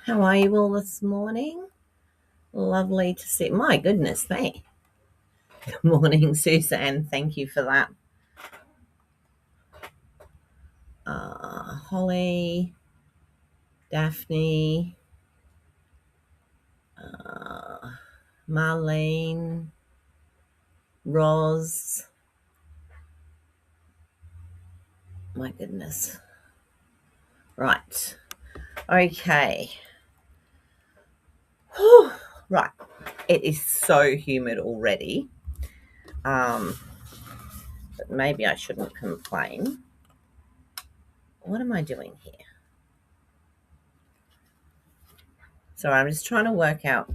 How are you all this morning? Lovely to see. My goodness me. Good morning, Suzanne. Thank you for that. Holly, Daphne, uh, Marlene, Roz. My goodness. Right. Okay. Whew. Right. It is so humid already. But maybe I shouldn't complain. What am I doing here? Sorry, I'm just trying to work out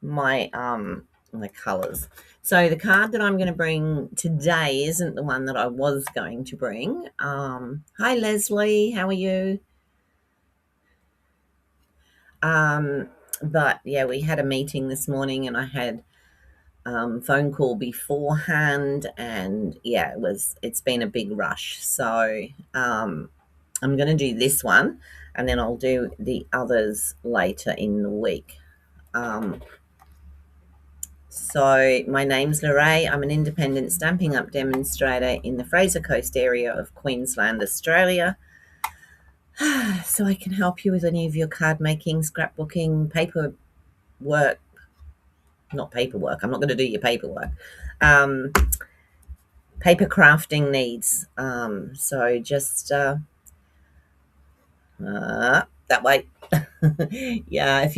my colors. So the card that I'm going to bring today isn't the one that I was going to bring. Hi Leslie, how are you? But yeah, we had a meeting this morning and I had phone call beforehand, and yeah, it's been a big rush. So I'm going to do this one and then I'll do the others later in the week. So my name's Lorraine. I'm an independent Stampin' Up demonstrator in the Fraser Coast area of Queensland, Australia. So I can help you with any of your card making, scrapbooking, paperwork. Not paperwork. I'm not going to do your paperwork. Paper crafting needs. So just that way. Yeah,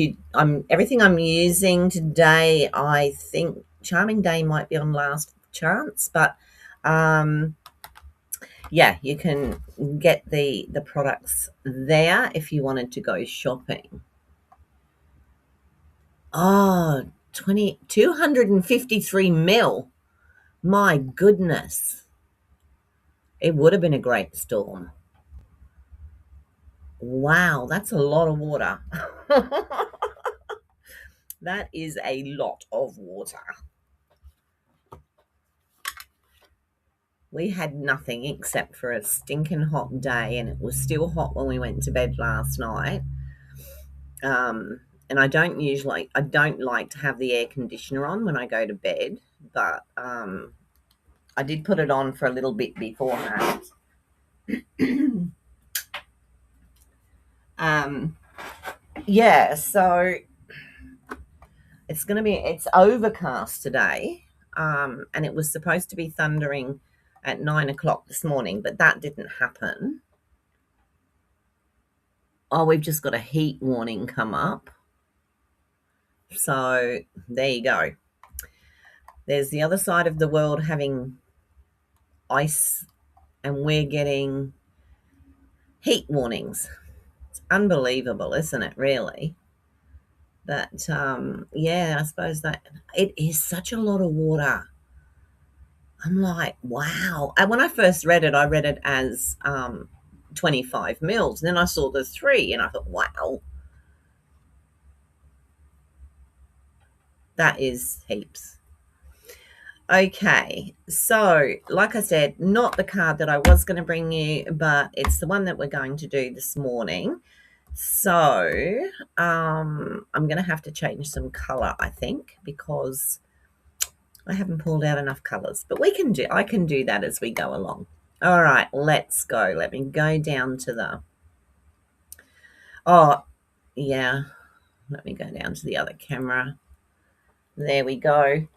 everything I'm using today, I think Charming Day might be on last chance, but yeah, you can get the products there if you wanted to go shopping. Oh, 253 mil. My goodness. It would have been a great storm. Wow, that's a lot of water. That is a lot of water. We had nothing except for a stinking hot day, and it was still hot when we went to bed last night. And I don't like to have the air conditioner on when I go to bed, but I did put it on for a little bit beforehand. Yeah, so it's overcast today, and it was supposed to be thundering at 9 o'clock this morning, but that didn't happen. Oh, we've just got a heat warning come up. So there you go. There's the other side of the world having ice, and we're getting heat warnings. It's unbelievable, isn't it, really? But yeah, I suppose that it is such a lot of water. I'm like, wow. And when I first read it, I read it as 25 mils. Then I saw the 3 and I thought, wow, that is heaps. Okay, so like I said, not the card that I was going to bring you, but it's the one that we're going to do this morning. So I'm going to have to change some color, I think, because I haven't pulled out enough colors. But I can do that as we go along. All right, let's go. Let me go down to oh, yeah. Let me go down to the other camera. There we go.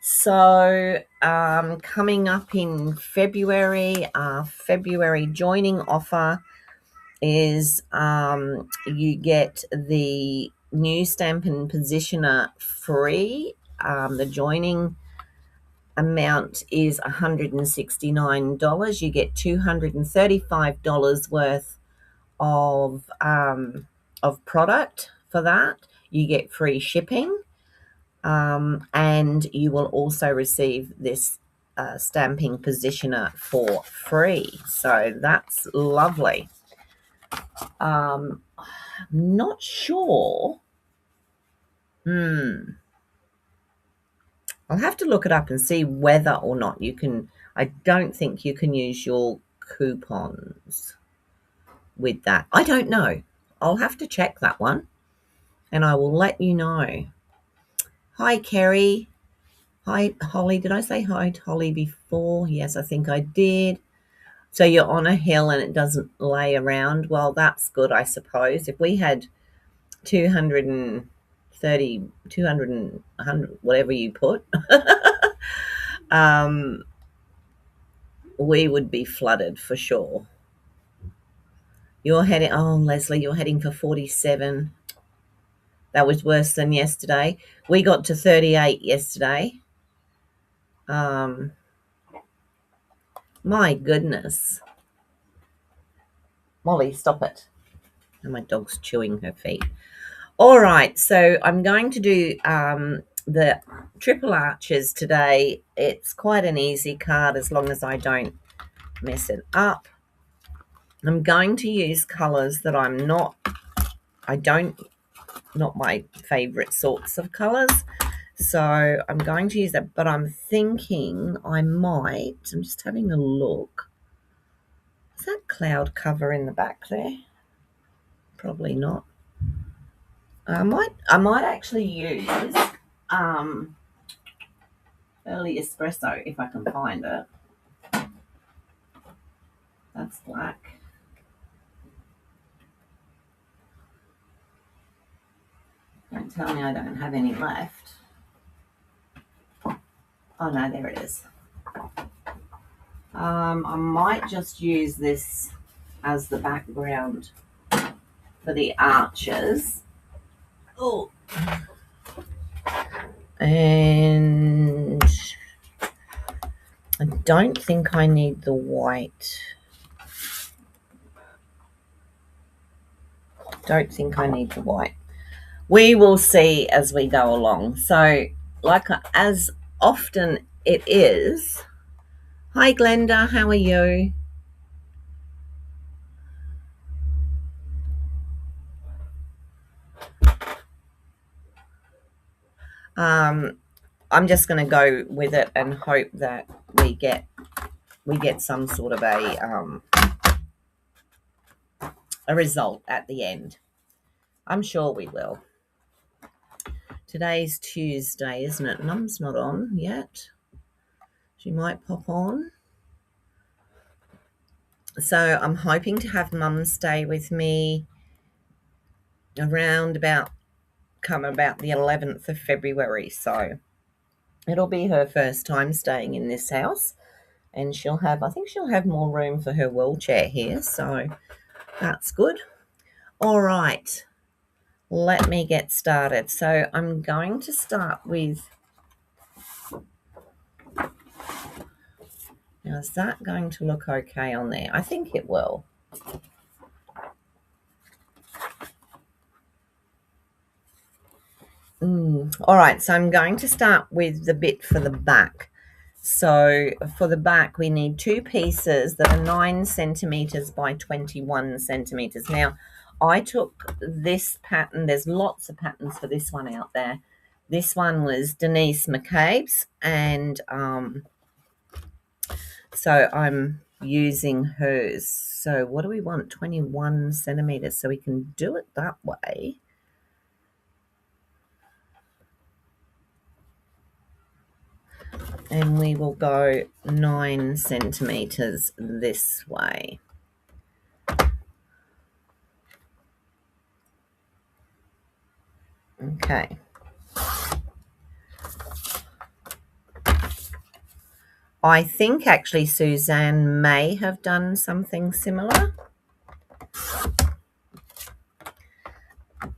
So coming up in February, February joining offer is you get the new Stampin' Positioner free. The joining amount is $169. You get $235 worth of product for that. You get free shipping. And you will also receive this stamping positioner for free. So that's lovely. Not sure. I'll have to look it up and see whether or not you can. I don't think you can use your coupons with that. I don't know. I'll have to check that one. and I will let you know. Hi, Kerry. Hi, Holly. Did I say hi to Holly before? Yes, I think I did. So you're on a hill and it doesn't lay around. Well, that's good, I suppose. If we had 230, 200 and 100, whatever you put, we would be flooded for sure. You're heading, oh, Leslie, you're heading for 47. That was worse than yesterday. We got to 38 yesterday. My goodness. Molly, stop it. And my dog's chewing her feet. All right, so I'm going to do the triple arches today. It's quite an easy card as long as I don't mess it up. I'm going to use colours that not my favourite sorts of colours. So I'm going to use that, but I'm thinking I'm just having a look. Is that cloud cover in the back there? Probably not. I might actually use early espresso if I can find it. That's black. Don't tell me I don't have any left. Oh no, there it is. I might just use this as the background for the arches. Oh. And I don't think I need the white. Don't think I need the white. We will see as we go along. So, as often it is. Hi, Glenda. How are you? I'm just going to go with it and hope that we get some sort of a result at the end. I'm sure we will. Today's Tuesday, isn't it? Mum's not on yet. She might pop on. So I'm hoping to have Mum stay with me around about the 11th of February. So it'll be her first time staying in this house, and I think she'll have more room for her wheelchair here. So that's good. All right. Let me get started. So I'm going to start with, now is that going to look okay on there? I think it will. All right, so I'm going to start with the bit for the back. So for the back, we need two pieces that are 9 centimeters by 21 centimeters. Now, I took this pattern. There's lots of patterns for this one out there. This one was Denise McCabe's, and so I'm using hers. So what do we want? 21 centimeters. So we can do it that way. And we will go 9 centimeters this way. Okay. I think actually Suzanne may have done something similar.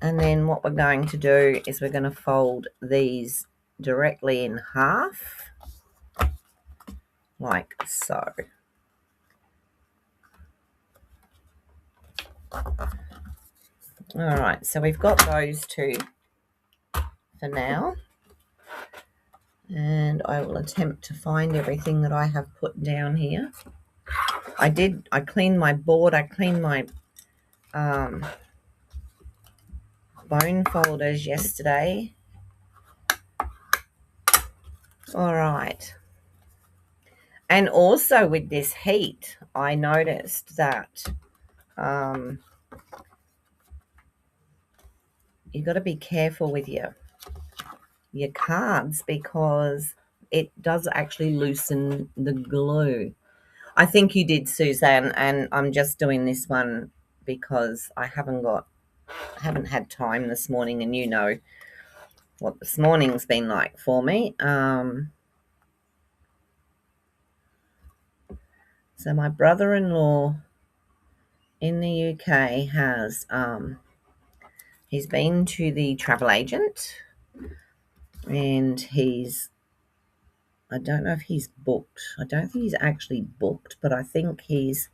And then what we're going to do is we're going to fold these directly in half, like so. All right, so we've got those two for now. And I will attempt to find everything that I have put down here. I cleaned my board, I cleaned my bone folders yesterday. All right. And also with this heat, I noticed that you got to be careful with your cards because it does actually loosen the glue. I think you did, Suzanne, and I'm just doing this one because I haven't had time this morning, and you know what this morning's been like for me. So my brother-in-law in the UK has he's been to the travel agent, and I don't know if he's booked. I don't think he's actually booked, but I think he's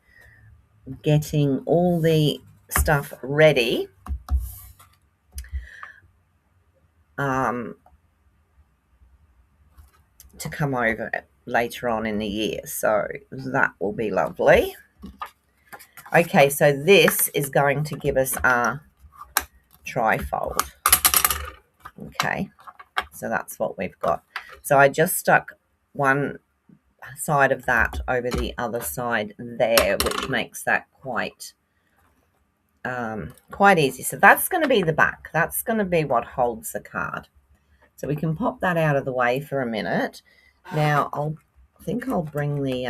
getting all the stuff ready to come over later on in the year. So that will be lovely. Okay, so this is going to give us our trifold. Okay, so that's what we've got. So I just stuck one side of that over the other side there, which makes that quite easy. So that's going to be the back. That's going to be what holds the card. So we can pop that out of the way for a minute. Now I think I'll bring the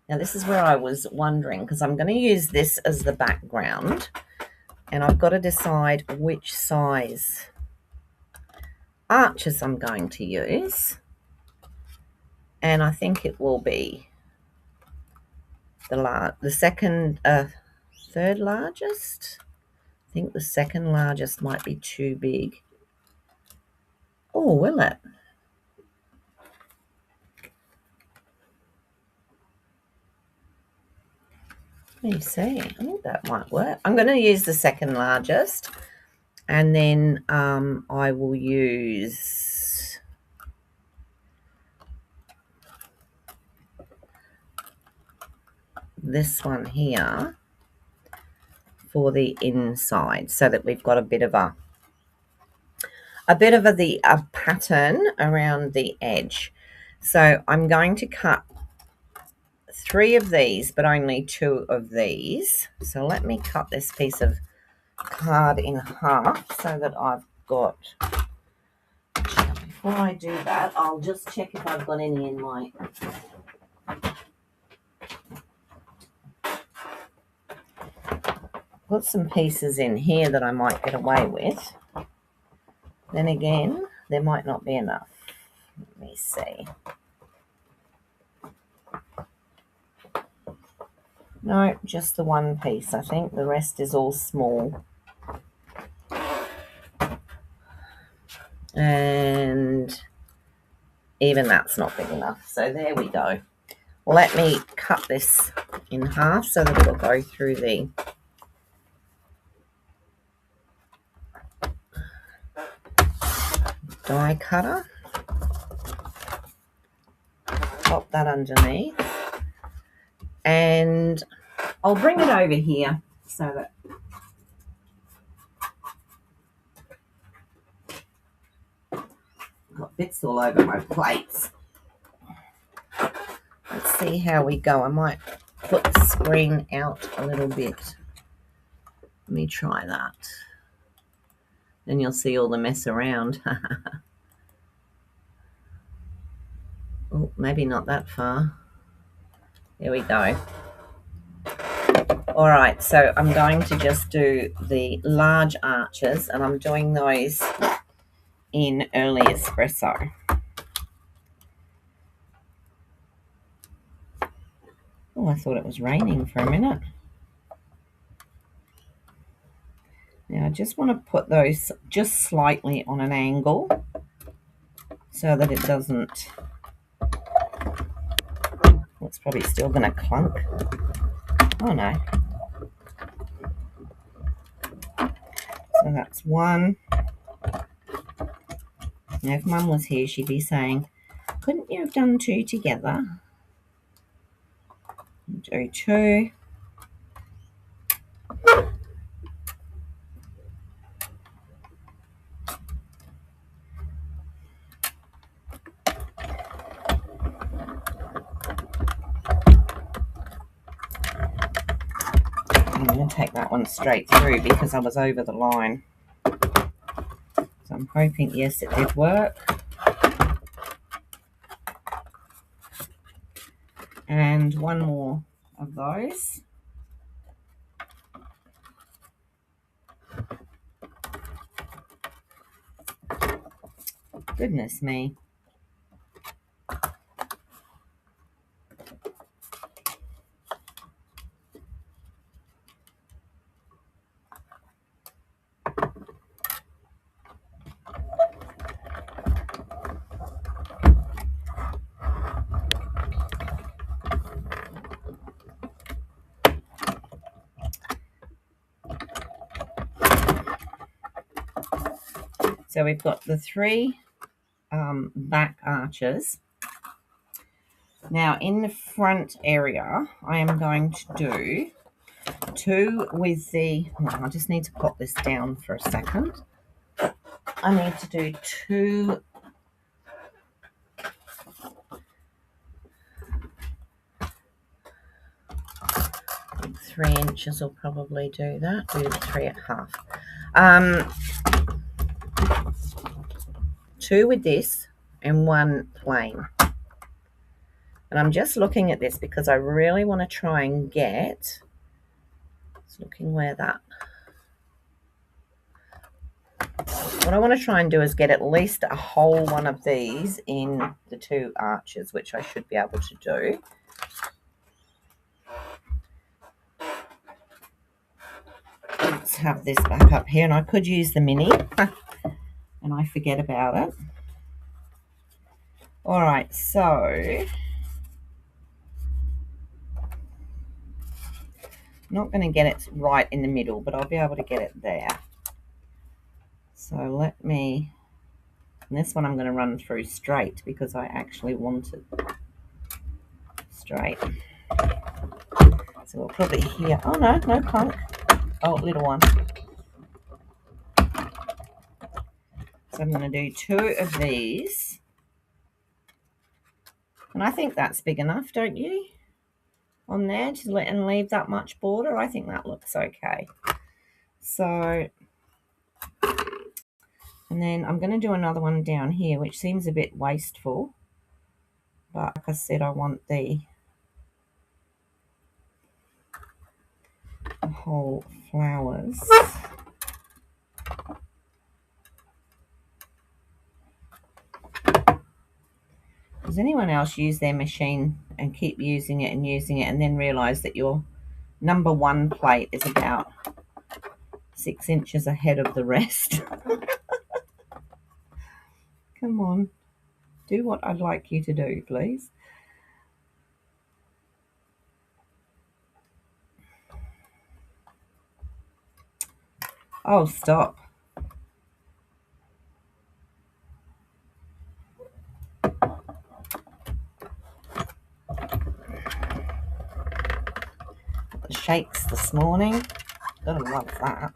now this is where I was wondering, because I'm going to use this as the background, and I've got to decide which size arches I'm going to use, and I think it will be the second third largest. I think the second largest might be too big. Oh, will it? Let me see. I think that might work. I'm going to use the second largest, and then I will use this one here for the inside, so that we've got a bit of a pattern around the edge. So I'm going to cut 3 of these, but only 2 of these. So let me cut this piece of card in half so that I've got, before I do that, I'll just check if I've got any in my got some pieces in here that I might get away with. Then again, there might not be enough. Let me see. No, just the one piece. I think the rest is all small. And even that's not big enough. So there we go. Let me cut this in half so that it'll go through the die cutter. Pop that underneath. And I'll bring it over here so that I've got bits all over my plates. Let's see how we go. I might put the screen out a little bit. Let me try that. Then you'll see all the mess around. Oh, maybe not that far. There we go. All right, so I'm going to just do the large arches, and I'm doing those in early espresso. Oh, I thought it was raining for a minute. Now I just want to put those just slightly on an angle so that it doesn't, well, it's probably still going to clunk. Oh no. So that's one. Now if Mum was here, she'd be saying, couldn't you have done 2 together? Do 2. I'm going to take that one straight through because I was over the line. So I'm hoping, yes, it did work. And one more of those. Goodness me. So we've got the 3 back arches. Now in the front area, I am going to do 2 with the, I just need to pop this down for a second. I need to do 2 3 inches will probably do that. Do 3.5. 2 with this and 1 plain. And I'm just looking at this because I really want to try and get, it's looking where that, what I want to try and do is get at least a whole one of these in the 2 arches, which I should be able to do. Let's have this back up here, and I could use the mini and I forget about it. All right, so I'm not going to get it right in the middle, but I'll be able to get it there. So let me, and this one I'm going to run through straight because I actually want it straight. So we'll probably here, oh no, no punk. Oh, little one. So I'm going to do 2 of these. And I think that's big enough, don't you? On there to let and leave that much border. I think that looks okay. So, and then I'm going to do another one down here, which seems a bit wasteful. But like I said, I want the whole flowers. Does anyone else use their machine and keep using it and then realize that your number 1 plate is about 6 inches ahead of the rest? Come on, do what I'd like you to do, please. Oh, stop. The shakes this morning. Gotta love that.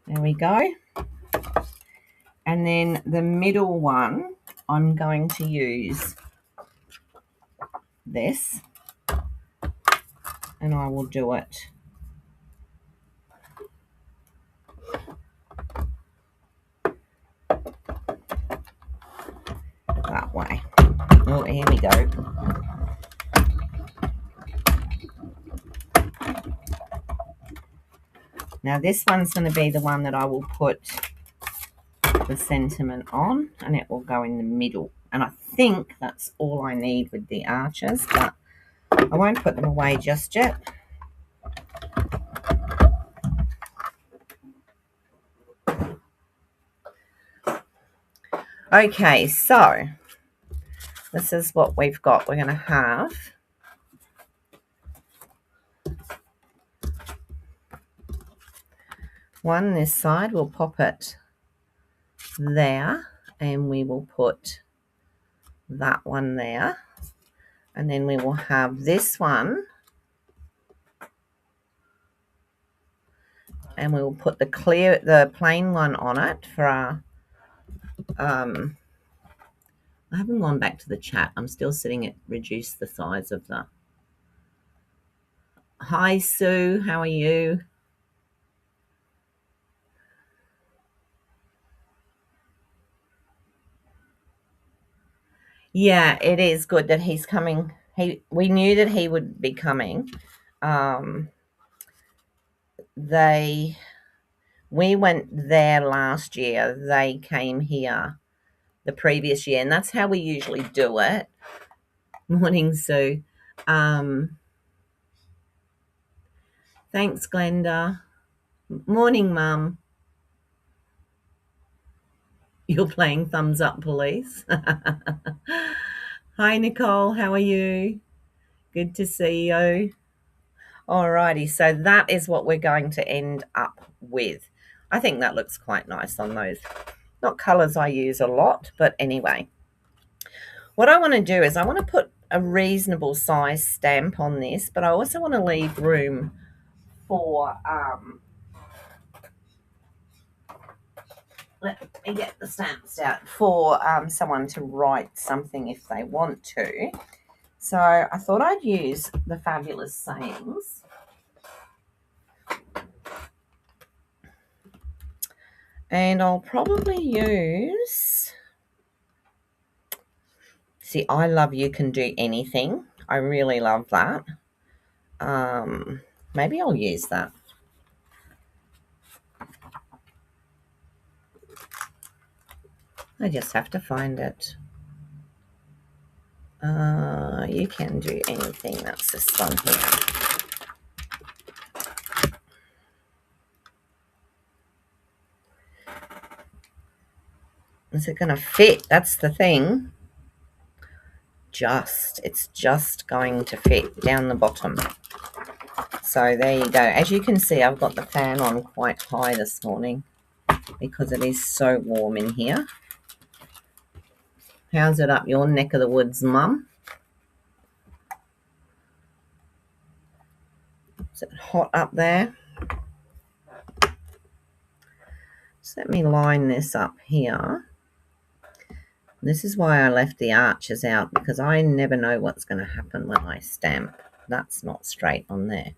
There we go. And then the middle one, I'm going to use this, and I will do it that way. Oh, here we go. Now this one's going to be the one that I will put the sentiment on, and it will go in the middle. And I think that's all I need with the arches, but I won't put them away just yet. Okay, so this is what we've got. We're going to have one this side. We'll pop it there, and we will put that one there, and then we will have this one, and we will put the plain one on it for our I haven't gone back to the chat. I'm still sitting at reduce the size of the. Hi, Sue. How are you? Yeah, it is good that he's coming. We knew that he would be coming. Um, we went there last year. They came here the previous year, and that's how we usually do it. Morning, Sue. Thanks, Glenda. Morning, Mum. You're playing Thumbs Up Police. Hi, Nicole. How are you? Good to see you. Alrighty, so that is what we're going to end up with. I think that looks quite nice on those. Not colours I use a lot, but anyway. What I want to do is I want to put a reasonable size stamp on this, but I also want to leave room for, let me get the stamps out, for someone to write something if they want to. So I thought I'd use the Fabulous Sayings. And I'll probably use, see, I love You Can Do Anything. I really love that. Maybe I'll use that. I just have to find it. You Can Do Anything. That's this one here. Is it going to fit? That's the thing. It's just going to fit down the bottom. So there you go. As you can see, I've got the fan on quite high this morning because it is so warm in here. How's it up your neck of the woods, Mum? Is it hot up there? Just let me line this up here. This is why I left the arches out, because I never know what's going to happen when I stamp. That's not straight on there.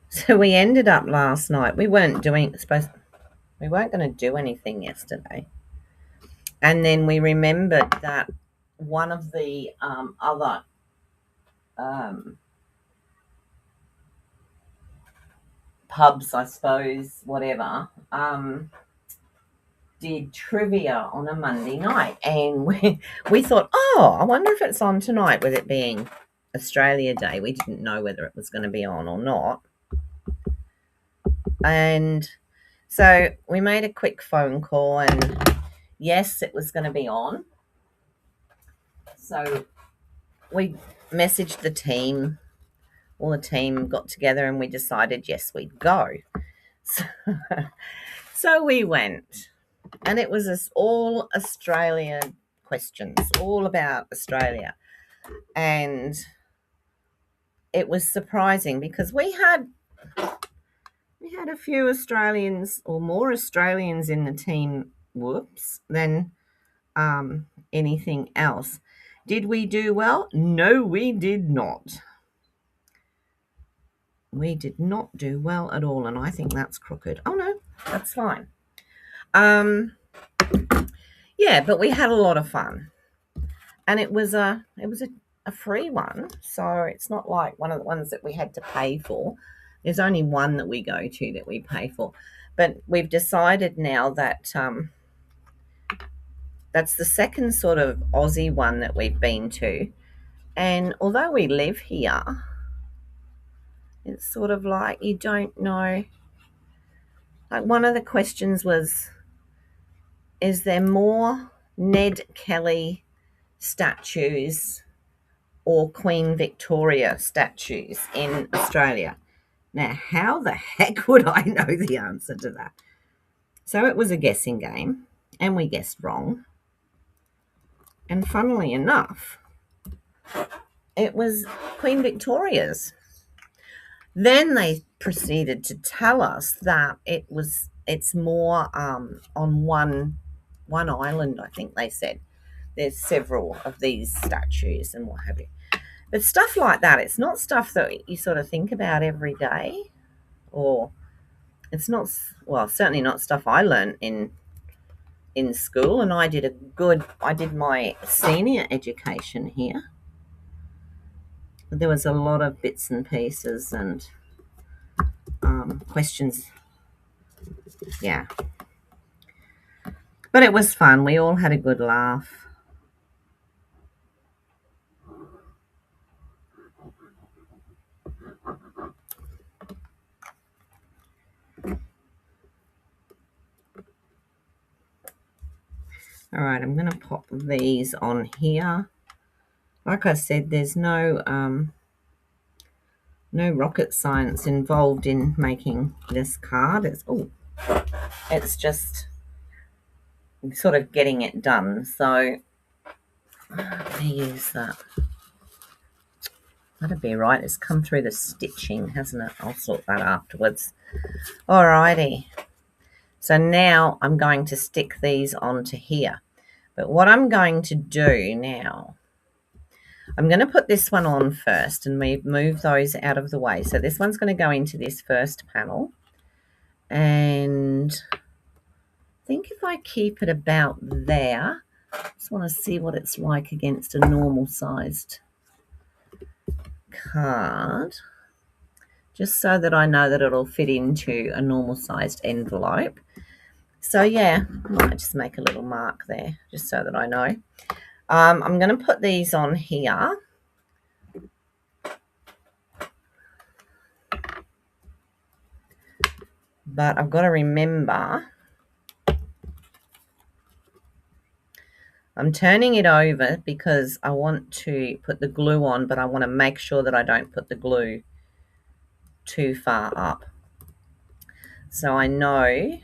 So we ended up last night. We weren't going to do anything yesterday. And then we remembered that one of the other pubs, I suppose, whatever, did trivia on a Monday night. And we thought, oh, I wonder if it's on tonight, with it being Australia Day. We didn't know whether it was going to be on or not. And so we made a quick phone call, and yes, it was going to be on. So we messaged the team. All the team got together and we decided, yes, we'd go. So we went, and it was all Australia questions, all about Australia. And it was surprising because we had a few Australians, or more Australians in the team, than anything else. Did we do well? No, we did not. We did not do well at all, and I think that's crooked. Oh no, that's fine. Yeah, but we had a lot of fun, and it was a free one, so it's not like one of the ones that we had to pay for. There's only one that we go to that we pay for, but we've decided now that that's the second sort of Aussie one that we've been to, and although we live here, it's sort of like you don't know. Like, one of the questions was, is there more Ned Kelly statues or Queen Victoria statues in Australia? Now, how the heck would I know the answer to that? So it was a guessing game, and we guessed wrong. And funnily enough, it was Queen Victoria's. Then they proceeded to tell us that it's more on one island. I think they said there's several of these statues and what have you. But stuff like that, it's not stuff that you sort of think about every day, or it's not, well, certainly not stuff I learned in school. And I did my senior education here. There was a lot of bits and pieces and questions. Yeah. But it was fun. We all had a good laugh. All right, I'm going to pop these on here. Like I said, there's no rocket science involved in making this card. It's just sort of getting it done. So let me use that. That'd be right. It's come through the stitching, hasn't it? I'll sort that afterwards. Alrighty. So now I'm going to stick these onto here. But what I'm going to do now, I'm going to put this one on first and move those out of the way. So this one's going to go into this first panel. And I think if I keep it about there, I just want to see what it's like against a normal sized card, just so that I know that it'll fit into a normal sized envelope. So yeah, I might just make a little mark there just so that I know. I'm going to put these on here. But I've got to remember, I'm turning it over because I want to put the glue on, but I want to make sure that I don't put the glue too far up. So I know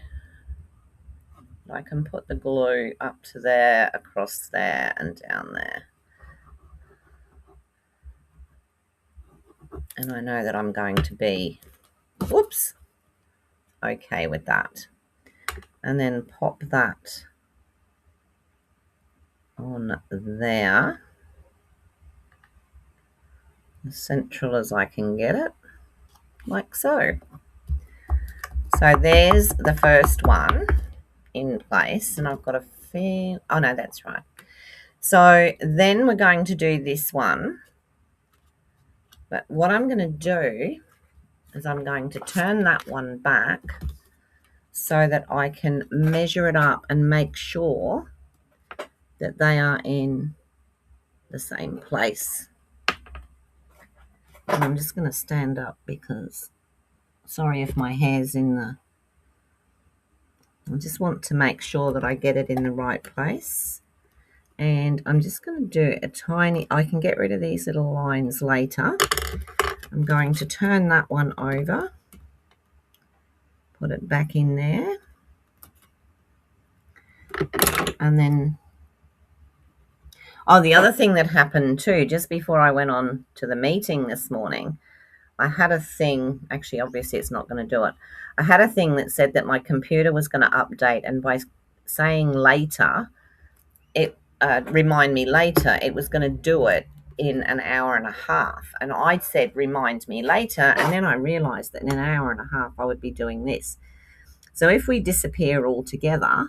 I can put the glue up to there, across there, and down there. And I know that I'm going to be, whoops, okay with that. And then pop that on there, as central as I can get it, like so. So there's the first one in place, and I've got a feel, oh no, that's right. So then we're going to do this one, but what I'm going to do is I'm going to turn that one back so that I can measure it up and make sure that they are in the same place. And I'm just going to stand up because, sorry if my hair's in the, I just want to make sure that I get it in the right place. And I'm just going to do a tiny, I can get rid of these little lines later. I'm going to turn that one over, put it back in there, and then, oh, the other thing that happened too, just before I went on to the meeting this morning, I had a thing, actually, obviously it's not going to do it. I had a thing that said that my computer was going to update, and by saying later, it remind me later, it was going to do it in an hour and a half. And I said, remind me later. And then I realized that in an hour and a half, I would be doing this. So if we disappear altogether,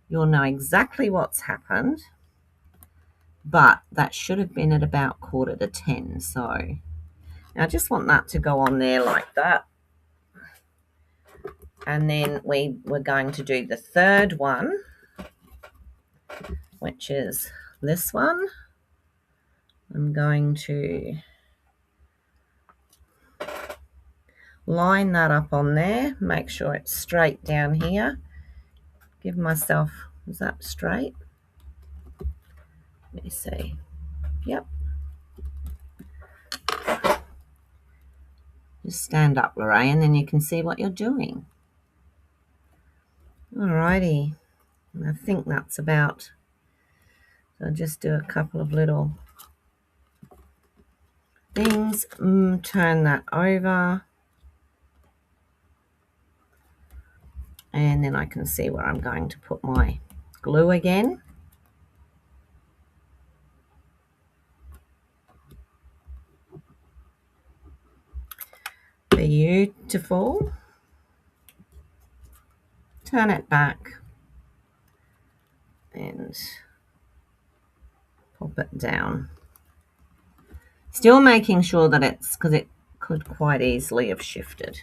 you'll know exactly what's happened. But that should have been at about 9:45. So now I just want that to go on there like that. And then we're going to do the third one, which is this one. I'm going to line that up on there, make sure it's straight down here. Give myself, is that straight? Let me see. Yep. Just stand up, Lorraine, and then you can see what you're doing. Alrighty. I think that's about, so I'll just do a couple of little things. Turn that over. And then I can see where I'm going to put my glue again. Beautiful. Turn it back and pop it down. Still making sure that it's, because it could quite easily have shifted.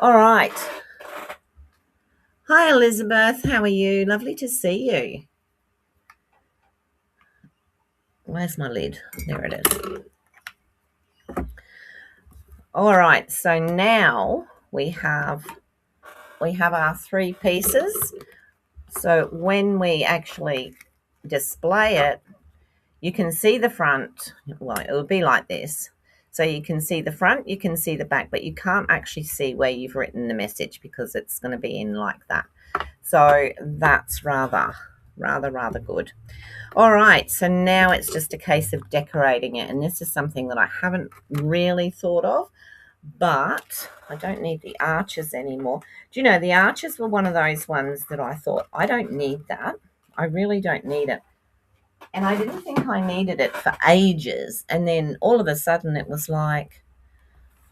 All right. Hi, Elizabeth. How are you? Lovely to see you. Where's my lid? There it is. All right. So now we have our 3 pieces. So when we actually display it, you can see the front. Well, it will be like this. So you can see the front, you can see the back, but you can't actually see where you've written the message because it's going to be in like that. So that's rather good. All right, so now it's just a case of decorating it, and this is something that I haven't really thought of, but I don't need the arches anymore. Do you know, the arches were one of those ones that I thought, I don't need that. I really don't need it. And I didn't think I needed it for ages. And then all of a sudden it was like,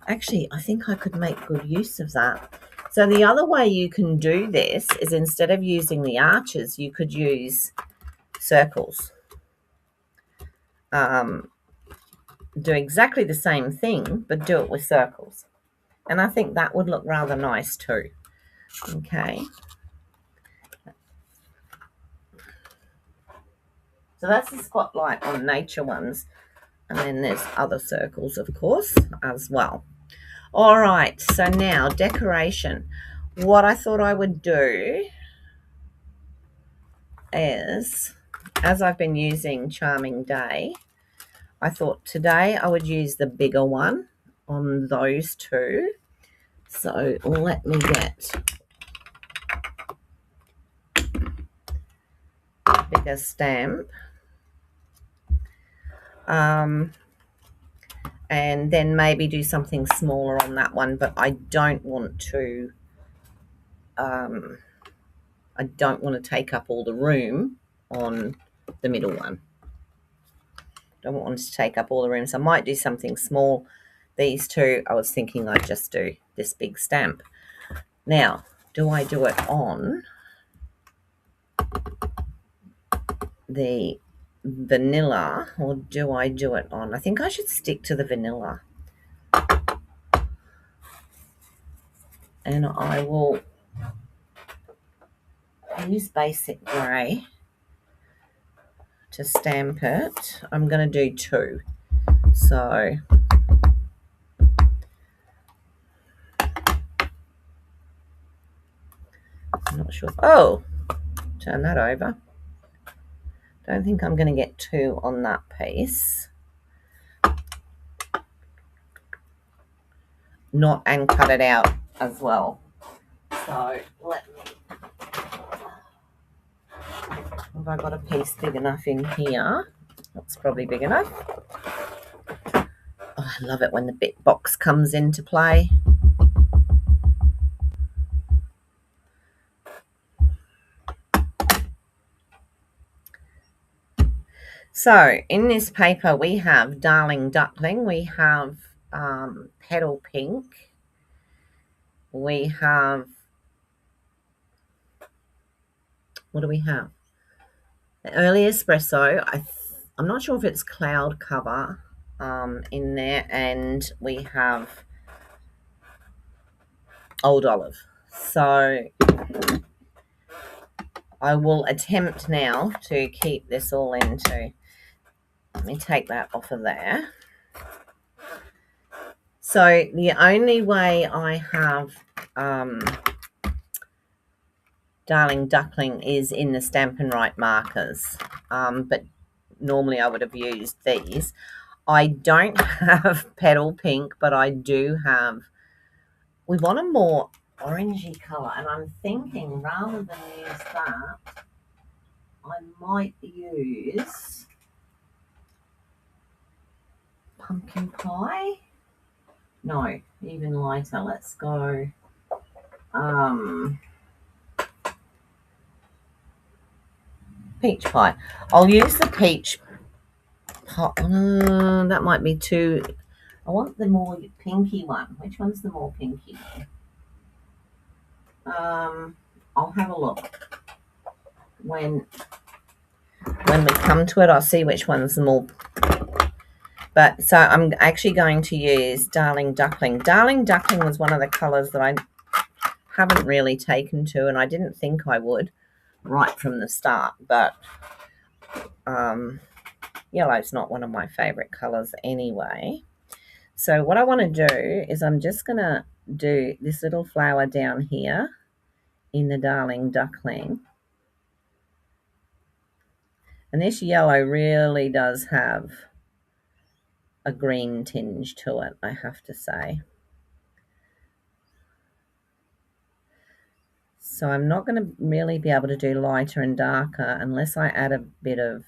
actually, I think I could make good use of that. So the other way you can do this is instead of using the arches, you could use circles. Do exactly the same thing, but do it with circles. And I think that would look rather nice too. Okay. So that's the spotlight on nature ones. And then there's other circles, of course, as well. All right, so now decoration. What I thought I would do is, as I've been using Charming Day, I thought today I would use the bigger one on those 2. So let me get a bigger stamp. And then maybe do something smaller on that one, but I don't want to take up all the room on the middle one. Don't want to take up all the room, so I might do something small. These 2, I was thinking I'd just do this big stamp. Now, do I do it on the vanilla or do I do it on? I think I should stick to the vanilla. And I will use basic grey to stamp it. I'm going to do 2. So I'm not sure. Oh, turn that over. Don't think I'm going to get 2 on that piece. Not and cut it out as well. So let me. Have I got a piece big enough in here? That's probably big enough. Oh, I love it when the bit box comes into play. So in this paper we have Darling Duckling, we have Petal Pink, we have, what do we have? The Early Espresso. I'm not sure if it's Cloud Cover in there, and we have Old Olive. So I will attempt now to keep this all into, let me take that off of there. So the only way I have Darling Duckling is in the Stampin' Right markers, but normally I would have used these. I don't have Petal Pink, but I do have, we want a more orangey colour, and I'm thinking rather than use that, I might use Pumpkin Pie. No, even lighter. Let's go peach pie. I'll use the peach pie. That might be too... I want the more pinky one. Which one's the more pinky? I'll have a look. When we come to it, I'll see which one's the more... But so I'm actually going to use Darling Duckling. Darling Duckling was one of the colours that I haven't really taken to, and I didn't think I would right from the start. But yellow's not one of my favourite colours anyway. So what I want to do is I'm just going to do this little flower down here in the Darling Duckling. And this yellow really does have a green tinge to it, I have to say. So I'm not going to really be able to do lighter and darker unless I add a bit of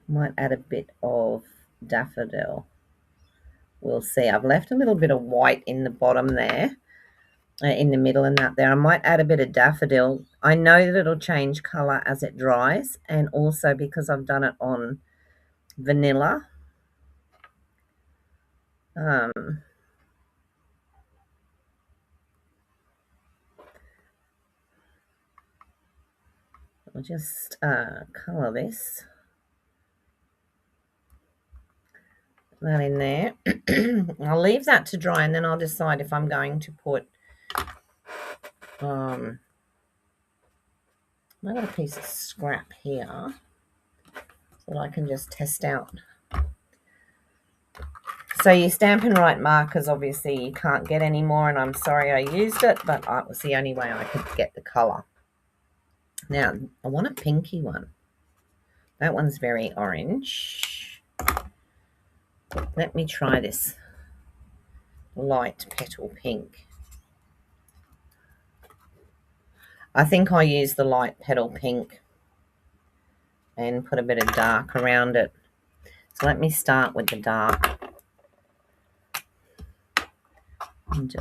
might add a bit of daffodil. We'll see. I've left a little bit of white in the bottom there, in the middle and that there. I might add a bit of daffodil. I know that it'll change colour as it dries, and also because I've done it on vanilla. I'll just colour this. That in there. I'll leave that to dry, and then I'll decide if I'm going to put I've got a piece of scrap here so that I can just test out. So your Stampin' Right markers, obviously you can't get any more, and I'm sorry I used it, but it was the only way I could get the colour. Now, I want a pinky one. That one's very orange. Let me try this light petal pink. I think I'll use the light petal pink and put a bit of dark around it. So let me start with the dark. And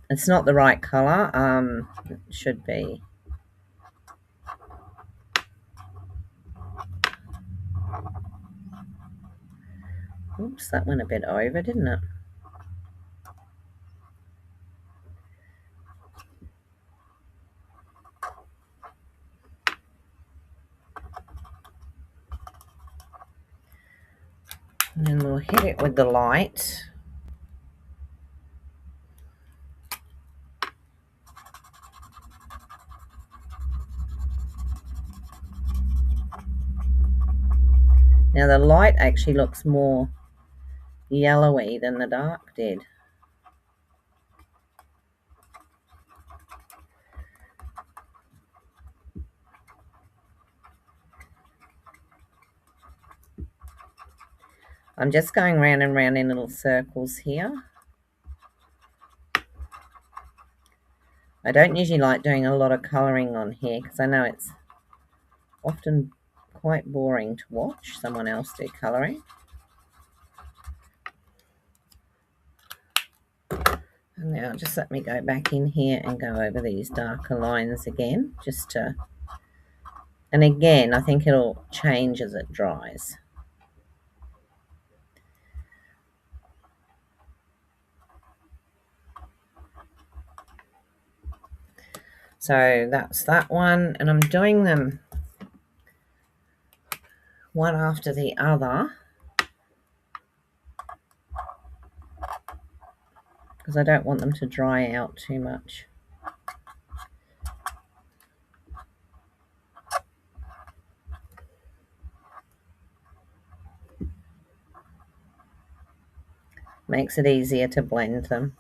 it's not the right colour. It should be. Oops, that went a bit over, didn't it? And then we'll hit it with the light. Now the light actually looks more yellowy than the dark did. I'm just going round and round in little circles here. I don't usually like doing a lot of colouring on here because I know it's often quite boring to watch someone else do colouring. And now just let me go back in here and go over these darker lines again, just to, and again, I think it'll change as it dries. So that's that one, and I'm doing them one after the other because I don't want them to dry out too much. Makes it easier to blend them.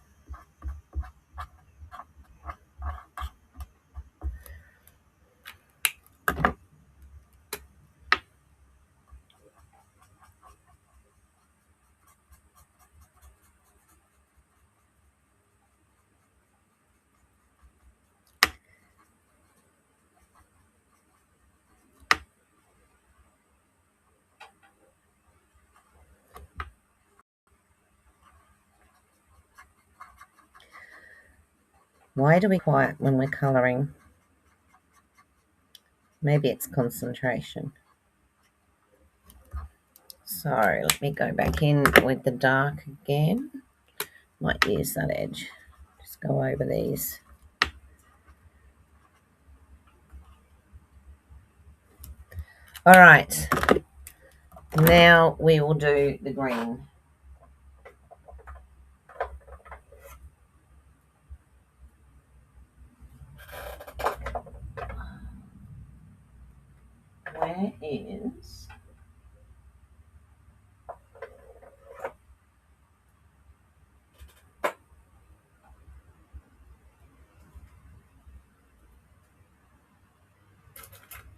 Why do we quiet when we're colouring? Maybe it's concentration. So let me go back in with the dark again. Might use that edge. Just go over these. All right. Now we will do the green. Where is...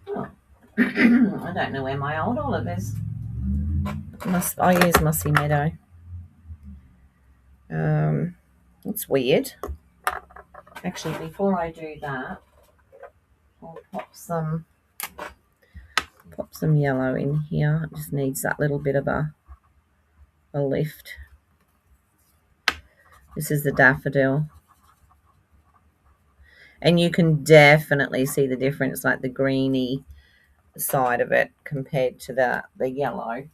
Oh. I don't know where my old olive is. I use Mossy Meadow. It's weird. Actually, before I do that, I'll pop some yellow in here. It just needs that little bit of a lift. This is the daffodil. And you can definitely see the difference, like the greeny side of it compared to the yellow.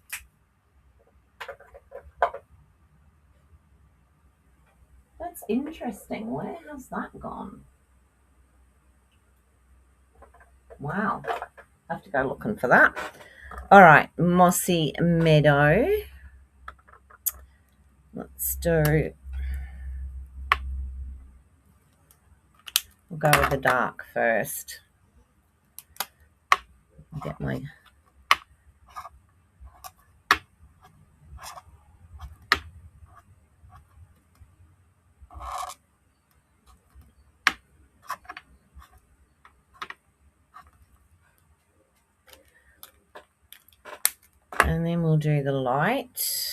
That's interesting. Where has that gone? Wow. I have to go looking for that. All right, Mossy Meadow. Let's do... We'll go with the dark first. Get my... And then we'll do the light.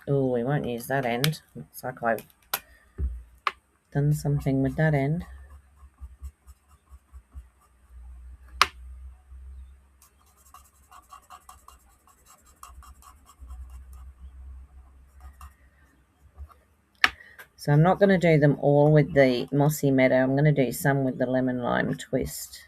Oh, we won't use that end. Looks like I've done something with that end. So I'm not going to do them all with the Mossy Meadow. I'm going to do some with the Lemon Lime Twist.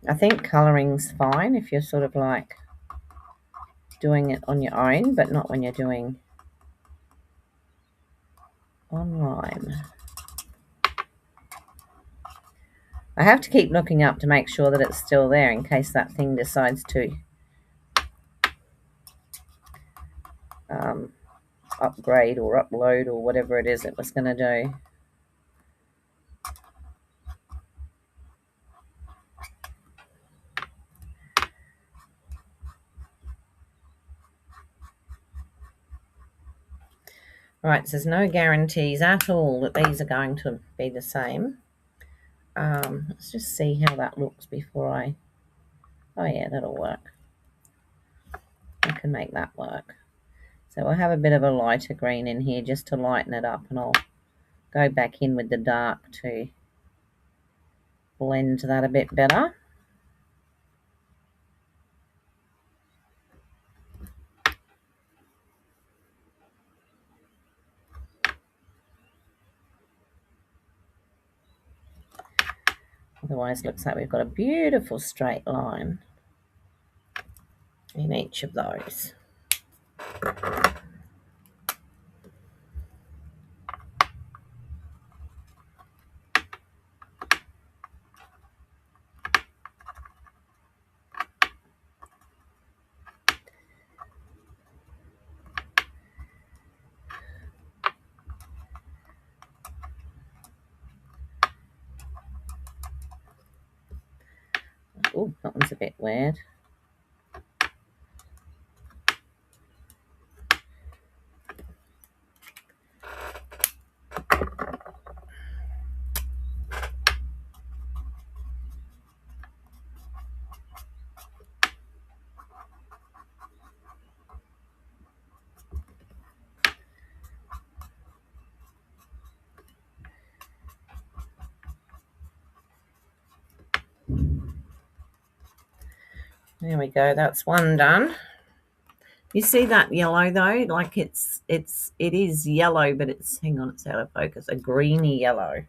I think colouring's fine if you're sort of like doing it on your own, but not when you're doing on lime. I have to keep looking up to make sure that it's still there in case that thing decides to upgrade or upload or whatever it is it was going to do. Right, so there's no guarantees at all that these are going to be the same. Let's just see how that looks before I... Oh yeah, that'll work. I can make that work. So we'll have a bit of a lighter green in here just to lighten it up, and I'll go back in with the dark to blend that a bit better. Otherwise, it looks like we've got a beautiful straight line in each of those. Oh, that one's a bit weird. There we go. That's one done. You see that yellow though? Like it is yellow, but hang on, it's out of focus. A greeny yellow.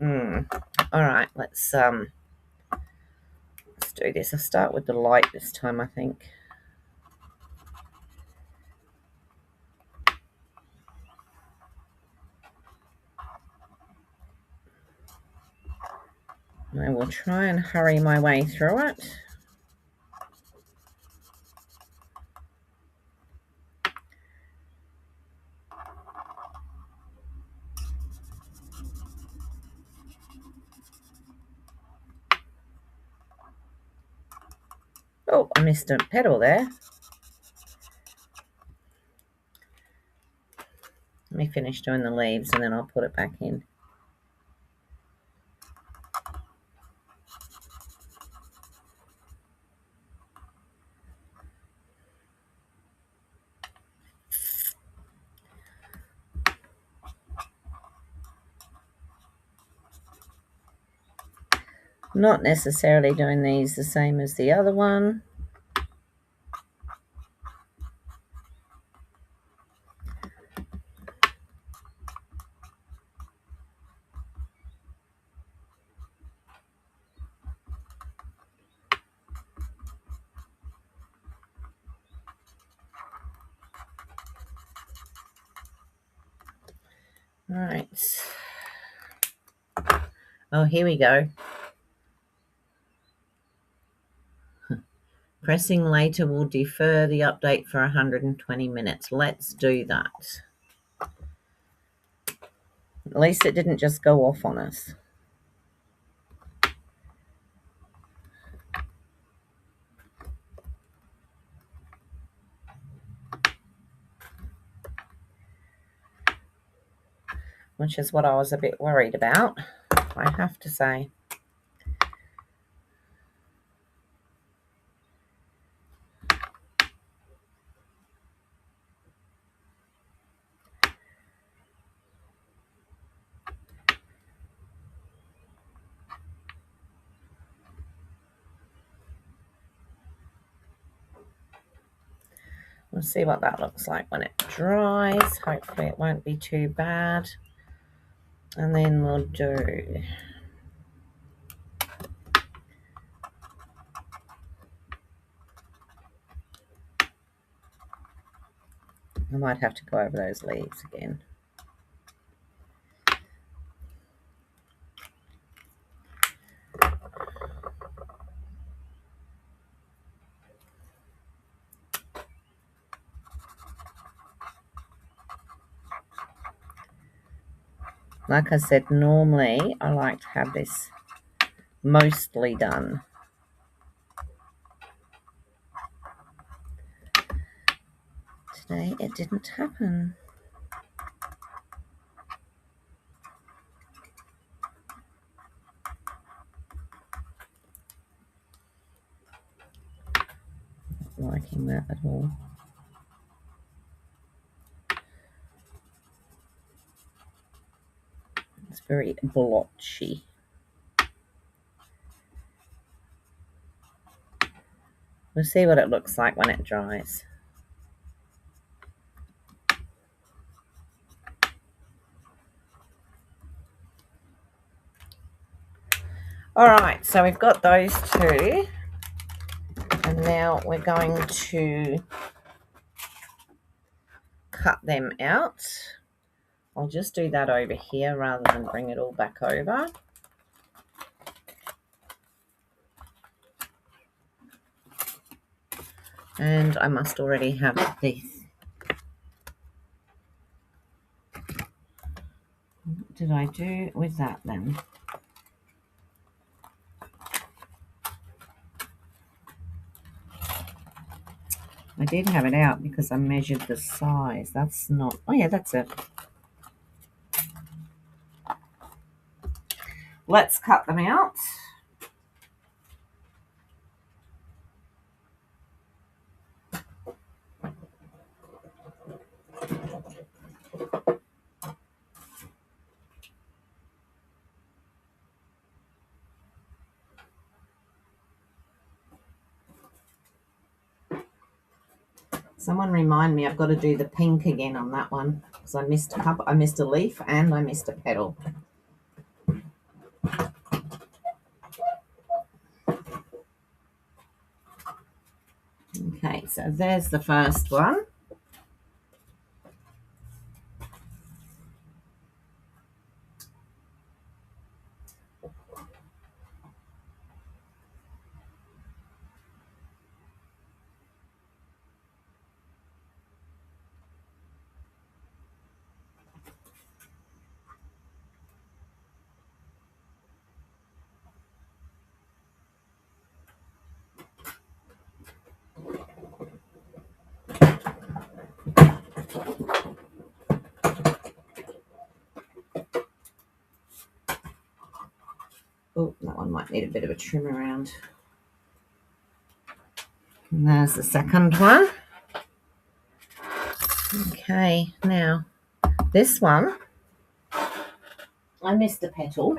All right, let's do this. I'll start with the light this time, I think. I will try and hurry my way through it. Oh, I missed a petal there. Let me finish doing the leaves and then I'll put it back in. Not necessarily doing these the same as the other one. Right. Oh, here we go. Pressing later will defer the update for 120 minutes. Let's do that. At least it didn't just go off on us. Which is what I was a bit worried about, I have to say. We'll see what that looks like when it dries. Hopefully it won't be too bad. And then we'll do... I might have to go over those leaves again. Like I said, normally I like to have this mostly done. Today it didn't happen. Not liking that at all. It's very blotchy. We'll see what it looks like when it dries. All right, so we've got those two. And now we're going to cut them out. I'll just do that over here rather than bring it all back over. And I must already have these. What did I do with that then? I did have it out because I measured the size. That's not... Oh, yeah, that's it. Let's cut them out. Someone remind me, I've got to do the pink again on that one because I missed a leaf and I missed a petal. Okay, so there's the first one. Oh, that one might need a bit of a trim around. And there's the second one. Okay, now this one, I missed a petal.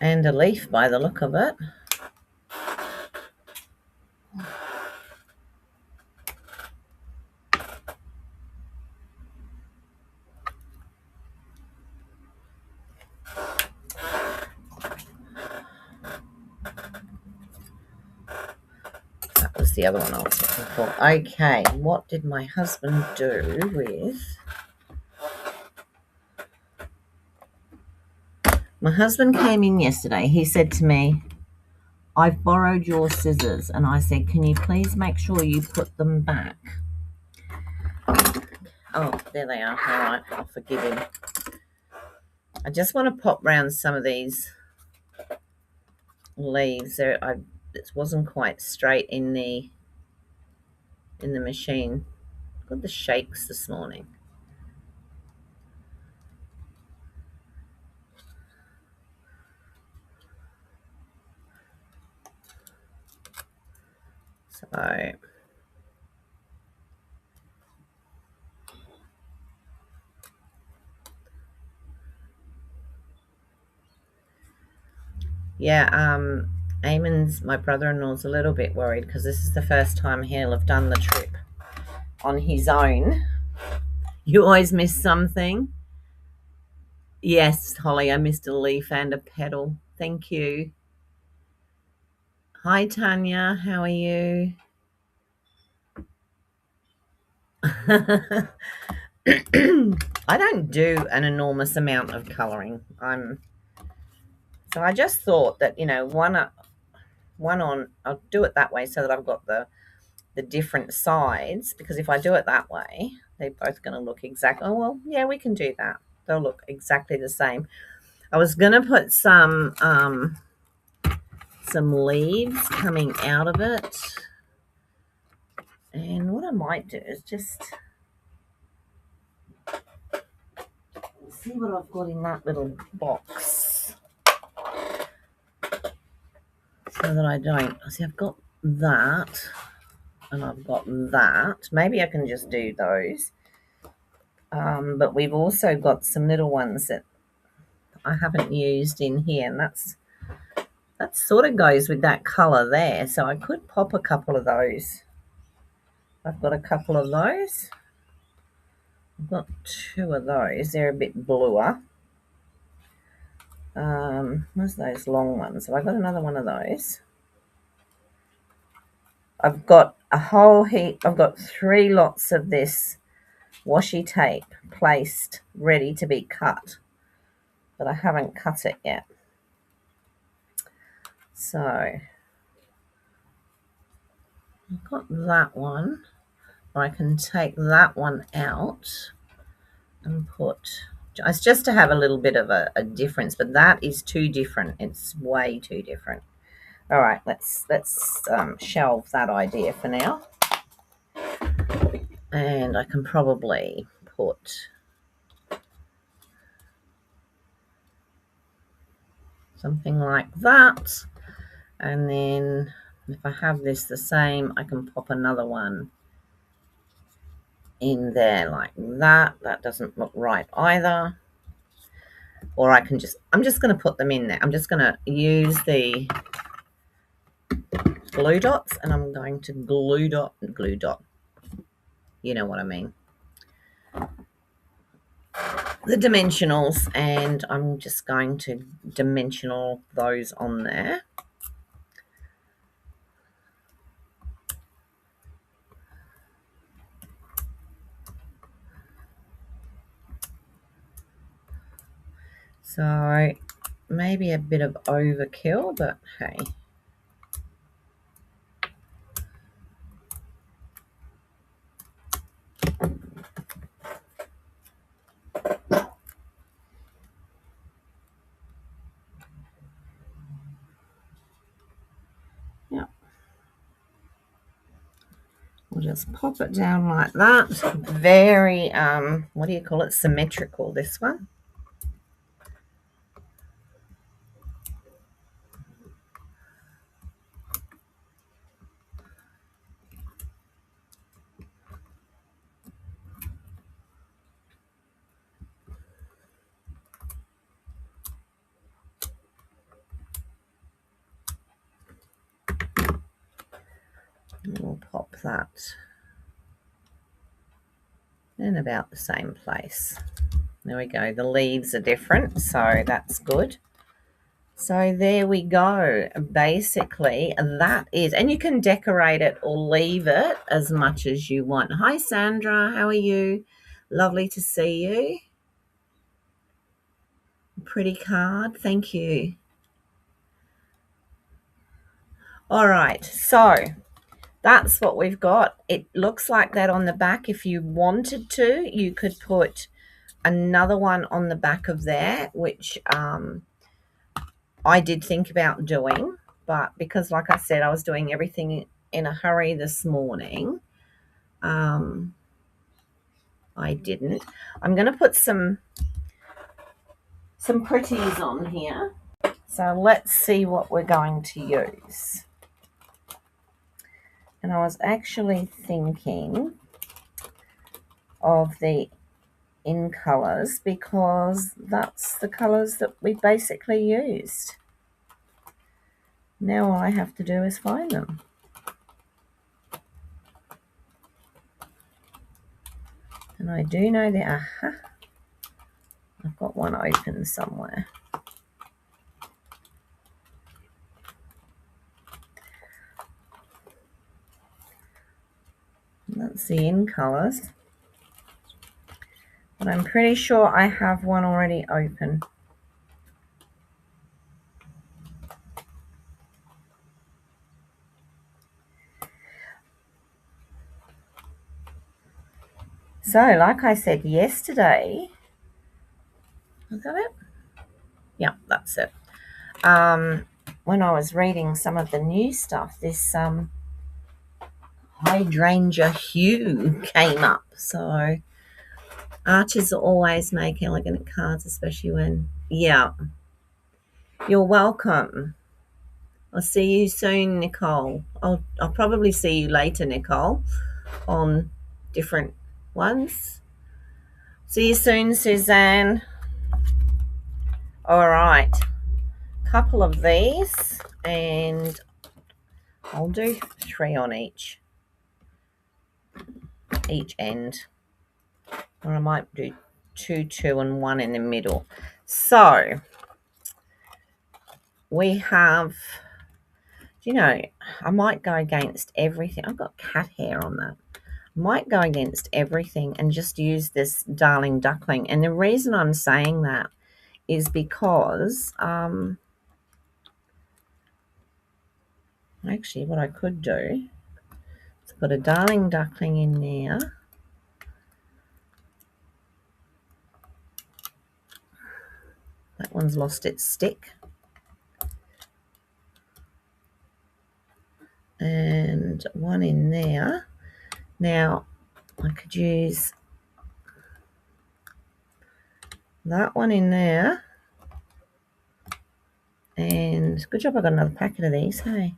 And a leaf by the look of it. That was the other one I was looking for. Okay, what did my husband do with... My husband came in yesterday. He said to me, I've borrowed your scissors. And I said, can you please make sure you put them back? Oh, there they are. All right, I'll forgive him. I just want to pop round some of these leaves. It wasn't quite straight in the machine. Got the shakes this morning. So yeah, Eamon's, my brother-in-law's, a little bit worried because this is the first time he'll have done the trip on his own. You always miss something. Yes, Holly, I missed a leaf and a petal. Thank you. Hi, Tanya. How are you? I don't do an enormous amount of colouring. So I just thought that, one on, I'll do it that way so that I've got the different sides, because if I do it that way, they're both going to look exactly, oh, well, yeah, we can do that. They'll look exactly the same. I was going to put some leaves coming out of it. And what I might do is just see what I've got in that little box so that I don't. See, I've got that and I've got that. Maybe I can just do those. But we've also got some little ones that I haven't used in here, and that sort of goes with that colour there. So I could pop a couple of those. I've got a couple of those. I've got two of those. They're a bit bluer. Where's those long ones? Have I got another one of those? I've got a whole heap. I've got 3 lots of this washi tape placed, ready to be cut, but I haven't cut it yet. So I've got that one. I can take that one out and put, it's just to have a little bit of a difference, but that is too different. It's way too different. All right, let's shelve that idea for now. And I can probably put something like that. And then if I have this the same, I can pop another one in there like that. That doesn't look right either. Or I'm just going to put them in there. I'm just going to use the glue dots and I'm going to glue dot. You know what I mean. The dimensionals, and I'm just going to dimensional those on there. So maybe a bit of overkill, but hey. Yeah. We'll just pop it down like that. Very, what do you call it? Symmetrical, this one. We'll pop that in about the same place. There we go. The leaves are different, so that's good. So there we go. Basically, that is, and you can decorate it or leave it as much as you want. Hi, Sandra. How are you? Lovely to see you. Pretty card. Thank you. All right. So that's what we've got. It looks like that on the back. If you wanted to, you could put another one on the back of there, which I did think about doing, but because, like I said, I was doing everything in a hurry this morning, I didn't. I'm going to put some pretties on here. So let's see what we're going to use. And I was actually thinking of the in colours because that's the colours that we basically used. Now all I have to do is find them. And I do know that, I've got one open somewhere. That's the in colours. But I'm pretty sure I have one already open. So, like I said yesterday, is that it? Yeah, that's it. When I was reading some of the new stuff, this hydrangea hue came up. So, artists always make elegant cards, especially when, yeah. You're welcome. I'll see you soon, Nicole. I'll probably see you later, Nicole, on different ones. See you soon, Suzanne. All right. Couple of these, and I'll do 3 on each end. Or I might do 2, and 1 in the middle. So we have, I might go against everything. I've got cat hair on that. Might go against everything and just use this Darling Duckling. And the reason I'm saying that is because actually what I could do is put a Darling Duckling in there. That one's lost its stick. And one in there. Now I could use that one in there. And good job I got another packet of these, hey.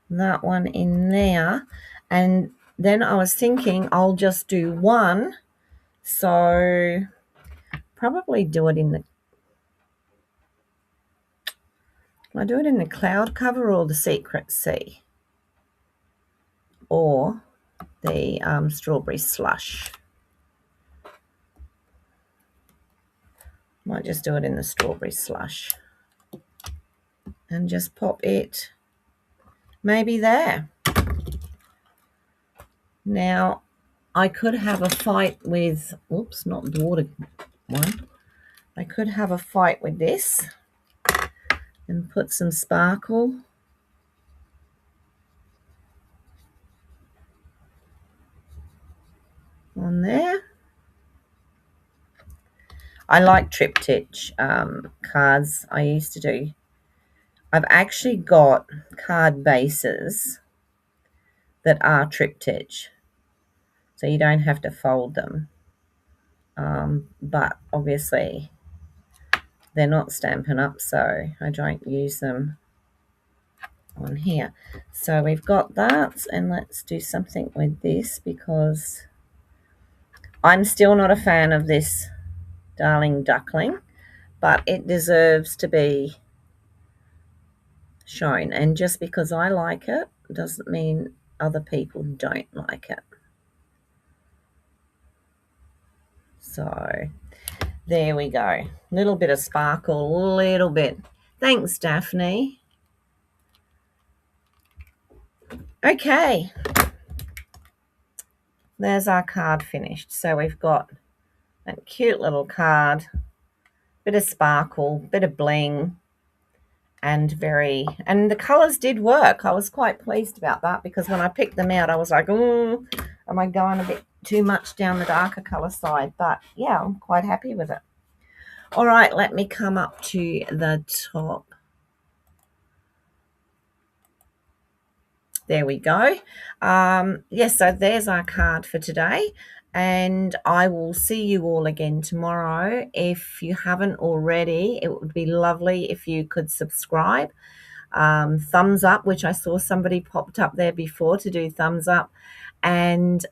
That one in there. And then I was thinking I'll just do one. So probably do it in the I do it in the cloud cover or the secret sea or the strawberry slush. Might just do it in the strawberry slush and just pop it maybe there. Now, I could have a fight with, oops, not the water one. I could have a fight with this and put some sparkle on there. I like triptych cards. I used to do. I've actually got card bases that are triptych, so you don't have to fold them. But obviously they're not Stampin' Up, so I don't use them on here. So we've got that, and let's do something with this because I'm still not a fan of this Darling Duckling, but it deserves to be shown. And just because I like it doesn't mean other people don't like it. So there we go. Little bit of sparkle, little bit. Thanks, Daphne. Okay. There's our card finished. So we've got that cute little card, bit of sparkle, bit of bling, and the colours did work. I was quite pleased about that because when I picked them out, I was like, oh, am I going a bit too much down the darker colour side? But yeah, I'm quite happy with it. All right, let me come up to the top. There we go. Yes, so there's our card for today. And I will see you all again tomorrow. If you haven't already, it would be lovely if you could subscribe. Thumbs up, which I saw somebody popped up there before to do thumbs up. And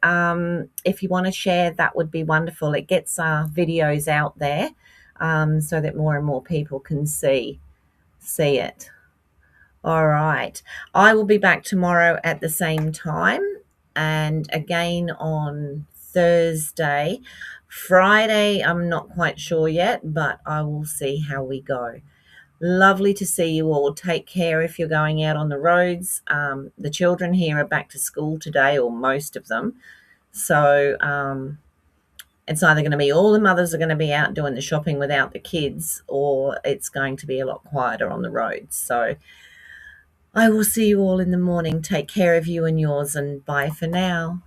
if you want to share, that would be wonderful. It gets our videos out there so that more and more people can see it. All right. I will be back tomorrow at the same time and again on Thursday. Friday, I'm not quite sure yet, but I will see how we go. Lovely to see you all. Take care if you're going out on the roads. The children here are back to school today, or most of them. So it's either going to be all the mothers are going to be out doing the shopping without the kids, or it's going to be a lot quieter on the roads. So I will see you all in the morning. Take care of you and yours, and bye for now.